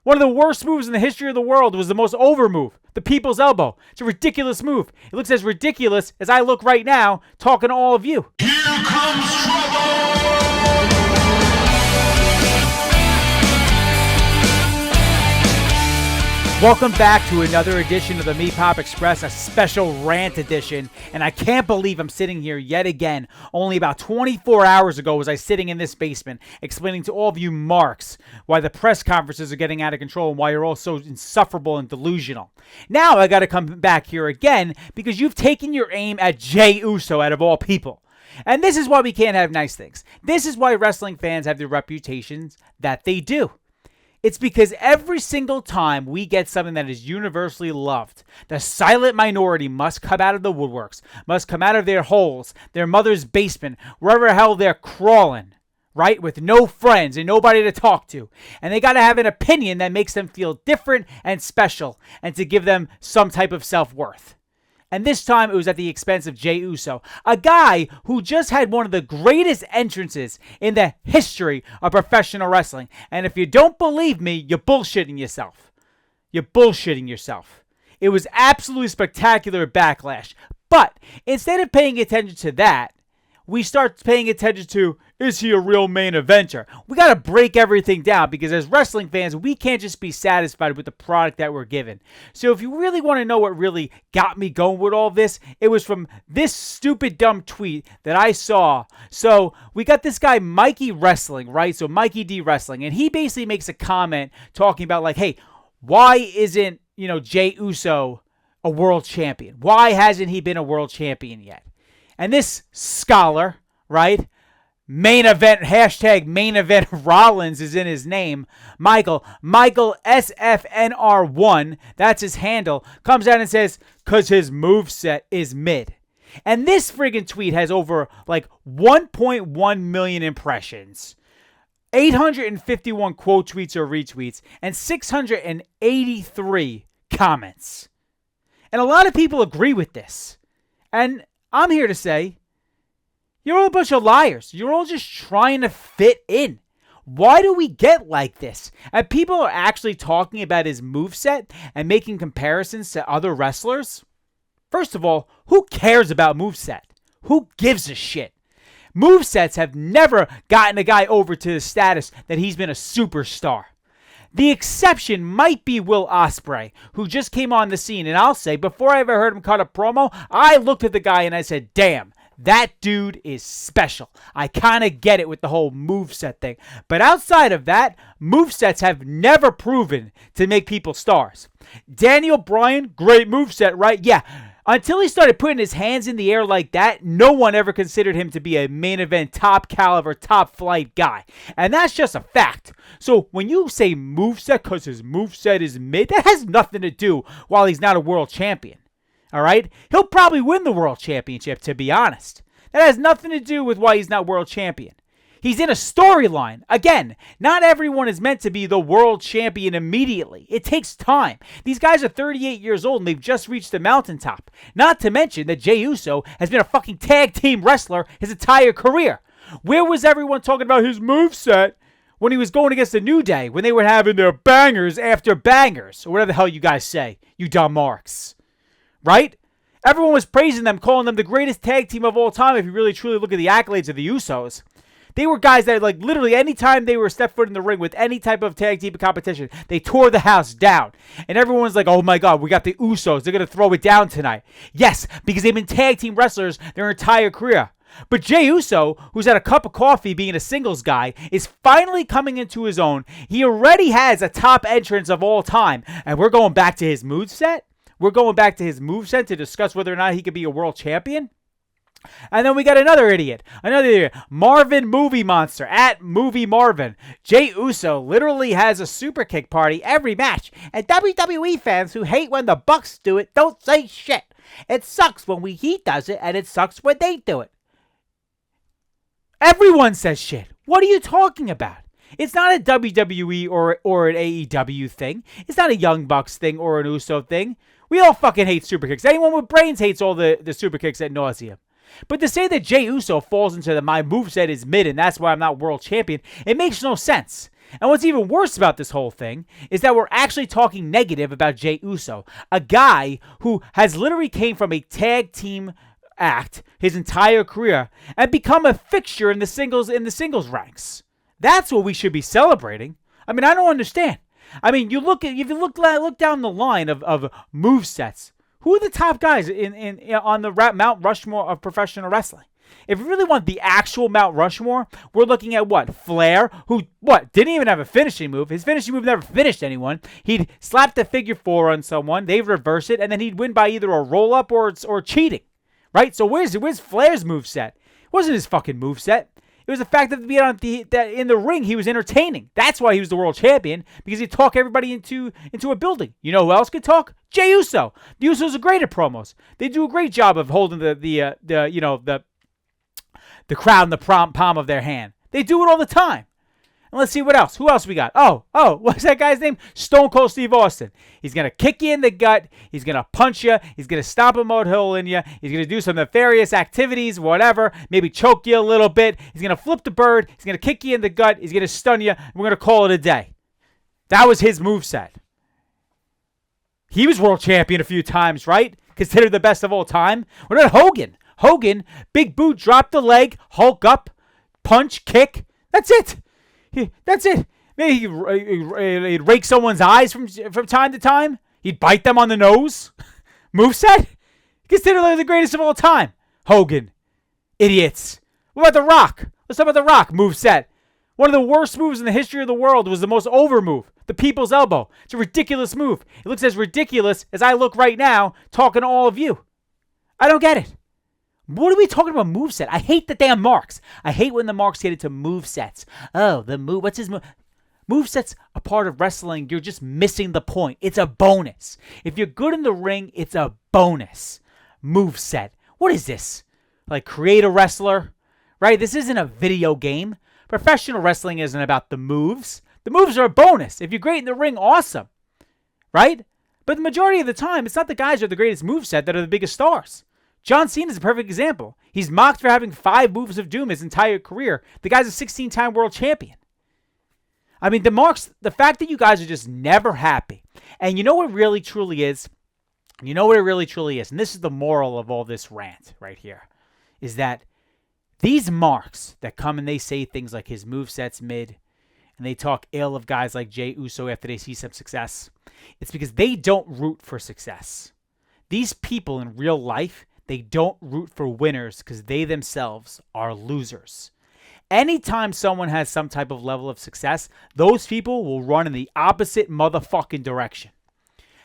One of the worst moves in the history of the world was the most over move, the people's elbow. It's a ridiculous move. It looks as ridiculous as I look right now talking to all of you. Here comes trouble! Welcome back to another edition of the Meatpop Express, a special rant edition. And I can't believe I'm sitting here yet again. Only about 24 hours ago was I sitting in this basement explaining to all of you marks why the press conferences are getting out of control and why you're all so insufferable and delusional. Now I got to come back here again because you've taken your aim at Jey Uso out of all people. And this is why we can't have nice things. This is why wrestling fans have the reputations that they do. It's because every single time we get something that is universally loved, the silent minority must come out of the woodworks, must come out of their holes, their mother's basement, wherever the hell they're crawling, right? With no friends and nobody to talk to. And they got to have an opinion that makes them feel different and special and to give them some type of self-worth. And this time it was at the expense of Jey Uso, a guy who just had one of the greatest entrances in the history of professional wrestling. And if you don't believe me, you're bullshitting yourself. You're bullshitting yourself. It was absolutely spectacular at Backlash. But instead of paying attention to that, we start paying attention to, is he a real main eventer? We got to break everything down because as wrestling fans, we can't just be satisfied with the product that we're given. So if you really want to know what really got me going with all this, it was from this stupid dumb tweet that I saw. So we got this guy, Mikey Wrestling, right? So Mikey D Wrestling. And he basically makes a comment talking about like, hey, why isn't, Jey Uso a world champion? Why hasn't he been a world champion yet? And this scholar, right, main event, hashtag main event Rollins is in his name, Michael SFNR1, that's his handle, comes out and says, because his moveset is mid. And this friggin' tweet has over like 1.1 million impressions, 851 quote tweets or retweets, and 683 comments. And a lot of people agree with this. And I'm here to say, you're all a bunch of liars. You're all just trying to fit in. Why do we get like this? And people are actually talking about his moveset and making comparisons to other wrestlers. First of all, who cares about moveset? Who gives a shit? Movesets have never gotten a guy over to the status that he's been a superstar. The exception might be Will Ospreay, who just came on the scene. And I'll say, before I ever heard him cut a promo, I looked at the guy and I said, damn, that dude is special. I kind of get it with the whole moveset thing. But outside of that, movesets have never proven to make people stars. Daniel Bryan, great moveset, right? Yeah. Until he started putting his hands in the air like that, no one ever considered him to be a main event, top caliber, top flight guy. And that's just a fact. So when you say moveset because his moveset is mid, that has nothing to do while he's not a world champion. All right? He'll probably win the world championship, to be honest. That has nothing to do with why he's not world champion. He's in a storyline. Again, not everyone is meant to be the world champion immediately. It takes time. These guys are 38 years old and they've just reached the mountaintop. Not to mention that Jey Uso has been a fucking tag team wrestler his entire career. Where was everyone talking about his moveset when he was going against the New Day, when they were having their bangers after bangers, or whatever the hell you guys say, you dumb marks? Right? Everyone was praising them, calling them the greatest tag team of all time if you really truly look at the accolades of the Usos. They were guys that, like, literally anytime they were step foot in the ring with any type of tag team competition, they tore the house down. And everyone's like, oh my God, we got the Usos. They're going to throw it down tonight. Yes, because they've been tag team wrestlers their entire career. But Jey Uso, who's had a cup of coffee being a singles guy, is finally coming into his own. He already has a top entrance of all time. And we're going back to his moveset? We're going back to his moveset to discuss whether or not he could be a world champion? And then we got another idiot, Marvin Movie Monster, at Movie Marvin. Jey Uso literally has a super kick party every match, and WWE fans who hate when the Bucks do it don't say shit. It sucks when he does it, and it sucks when they do it. Everyone says shit. What are you talking about? It's not a WWE or an AEW thing. It's not a Young Bucks thing or an Uso thing. We all fucking hate super kicks. Anyone with brains hates all the super kicks ad nauseum. But to say that Jey Uso falls into my moveset is mid and that's why I'm not world champion, it makes no sense. And what's even worse about this whole thing is that we're actually talking negative about Jey Uso, a guy who has literally came from a tag team act his entire career and become a fixture in the singles ranks. That's what we should be celebrating. I mean, I don't understand. I mean, if you look down the line of movesets, who are the top guys on the Mount Rushmore of professional wrestling? If you really want the actual Mount Rushmore, we're looking at what? Flair, who didn't even have a finishing move. His finishing move never finished anyone. He'd slap the figure four on someone, they'd reverse it, and then he'd win by either a roll up or cheating. Right? So where's Flair's moveset? It wasn't his fucking moveset. It was the fact that in the ring he was entertaining. That's why he was the world champion, because he'd talk everybody into a building. You know who else could talk? Jey Uso. The Usos are great at promos. They do a great job of holding the crowd in the palm of their hand. They do it all the time. And let's see what else. Who else we got? Oh, what's that guy's name? Stone Cold Steve Austin. He's going to kick you in the gut. He's going to punch you. He's going to stomp a mud hole in you. He's going to do some nefarious activities, whatever. Maybe choke you a little bit. He's going to flip the bird. He's going to kick you in the gut. He's going to stun you. And we're going to call it a day. That was his moveset. He was world champion a few times, right? Considered the best of all time. What about Hogan? Hogan, big boot, drop the leg, Hulk up, punch, kick. That's it. That's it. Maybe he'd rake someone's eyes from time to time. He'd bite them on the nose. Moveset? Considered the greatest of all time. Hogan. Idiots. What about The Rock? Let's talk about The Rock. Moveset. One of the worst moves in the history of the world was the most over move. The people's elbow. It's a ridiculous move. It looks as ridiculous as I look right now talking to all of you. I don't get it. What are we talking about moveset? I hate the damn marks. I hate when the marks get into movesets. Oh, what's his move? Moveset's a part of wrestling. You're just missing the point. It's a bonus. If you're good in the ring, it's a bonus. Moveset. What is this? Like create a wrestler? Right? This isn't a video game. Professional wrestling isn't about the moves. The moves are a bonus. If you're great in the ring, awesome. Right? But the majority of the time, it's not the guys who are the greatest moveset that are the biggest stars. John Cena is a perfect example. He's mocked for having 5 moves of doom his entire career. The guy's a 16-time world champion. I mean, the fact that you guys are just never happy. And you know what really truly is? You know what it really truly is? And this is the moral of all this rant right here. Is that these marks that come and they say things like his moveset's mid, and they talk ill of guys like Jey Uso after they see some success, it's because they don't root for success. These people in real life, they don't root for winners because they themselves are losers. Anytime someone has some type of level of success, those people will run in the opposite motherfucking direction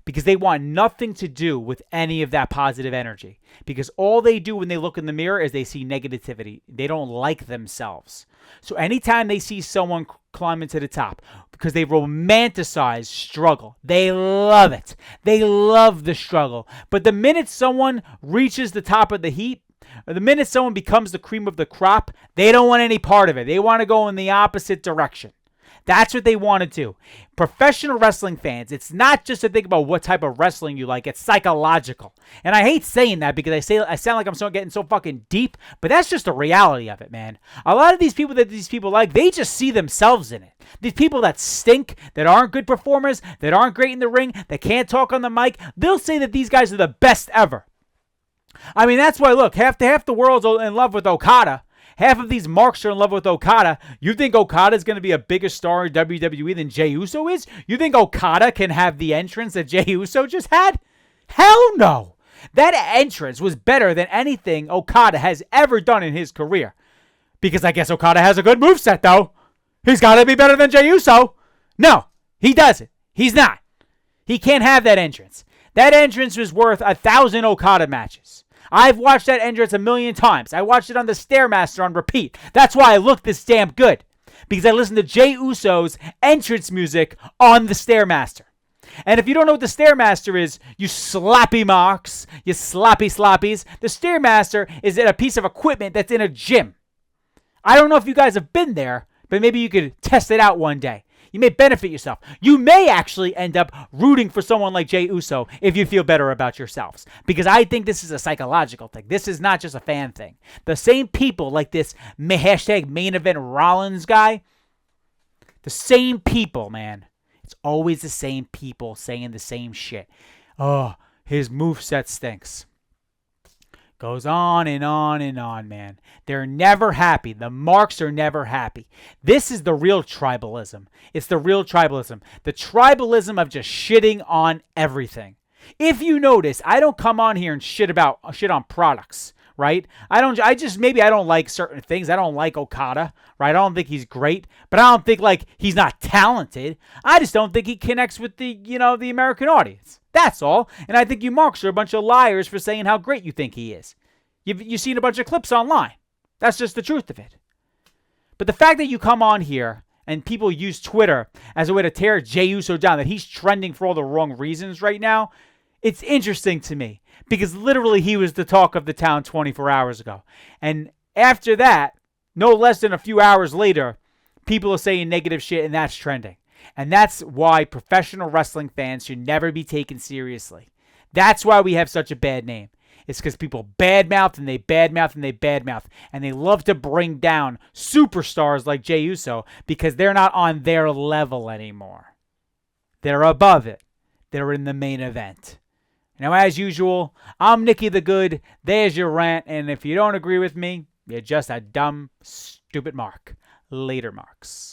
because they want nothing to do with any of that positive energy, because all they do when they look in the mirror is they see negativity. They don't like themselves. So anytime they see someone climb into the top, because they romanticize struggle, they love it. They love the struggle. But the minute someone reaches the top of the heap, or the minute someone becomes the cream of the crop, they don't want any part of it. They want to go in the opposite direction. That's what they want to do. Professional wrestling fans, it's not just to think about what type of wrestling you like. It's psychological. And I hate saying that because I sound like I'm getting so fucking deep, but that's just the reality of it, man. A lot of these people that these people like, they just see themselves in it. These people that stink, that aren't good performers, that aren't great in the ring, that can't talk on the mic, they'll say that these guys are the best ever. I mean, that's why, look, half the world's in love with Okada. Half of these marks are in love with Okada. You think Okada is going to be a bigger star in WWE than Jey Uso is? You think Okada can have the entrance that Jey Uso just had? Hell no. That entrance was better than anything Okada has ever done in his career. Because I guess Okada has a good moveset, though. He's got to be better than Jey Uso. No, he doesn't. He's not. He can't have that entrance. That entrance was worth 1,000 Okada matches. I've watched that entrance a million times. I watched it on the Stairmaster on repeat. That's why I look this damn good. Because I listened to Jey Uso's entrance music on the Stairmaster. And if you don't know what the Stairmaster is, you sloppy marks, you sloppy sloppies, the Stairmaster is a piece of equipment that's in a gym. I don't know if you guys have been there, but maybe you could test it out one day. You may benefit yourself. You may actually end up rooting for someone like Jey Uso if you feel better about yourselves. Because I think this is a psychological thing. This is not just a fan thing. The same people like this hashtag main event Rollins guy, The same people, man. It's always the same people saying the same shit. Oh, his moveset stinks. Goes on and on and on, man. They're never happy. The marks are never happy. This is the real tribalism. It's the real tribalism. The tribalism of just shitting on everything. If you notice, I don't come on here and shit on products, right? Maybe I don't like certain things. I don't like Okada, right? I don't think he's great, but I don't think like he's not talented. I just don't think he connects with the American audience. That's all. And I think you marks are a bunch of liars for saying how great you think he is. You've seen a bunch of clips online. That's just the truth of it. But the fact that you come on here and people use Twitter as a way to tear Jey Uso down, that he's trending for all the wrong reasons right now, it's interesting to me. Because literally he was the talk of the town 24 hours ago. And after that, no less than a few hours later, people are saying negative shit and that's trending. And that's why professional wrestling fans should never be taken seriously. That's why we have such a bad name. It's because people badmouth and they badmouth and they badmouth. And they love to bring down superstars like Jey Uso because they're not on their level anymore. They're above it. They're in the main event. Now, as usual, I'm Nicky the Good. There's your rant. And if you don't agree with me, you're just a dumb, stupid mark. Later, marks.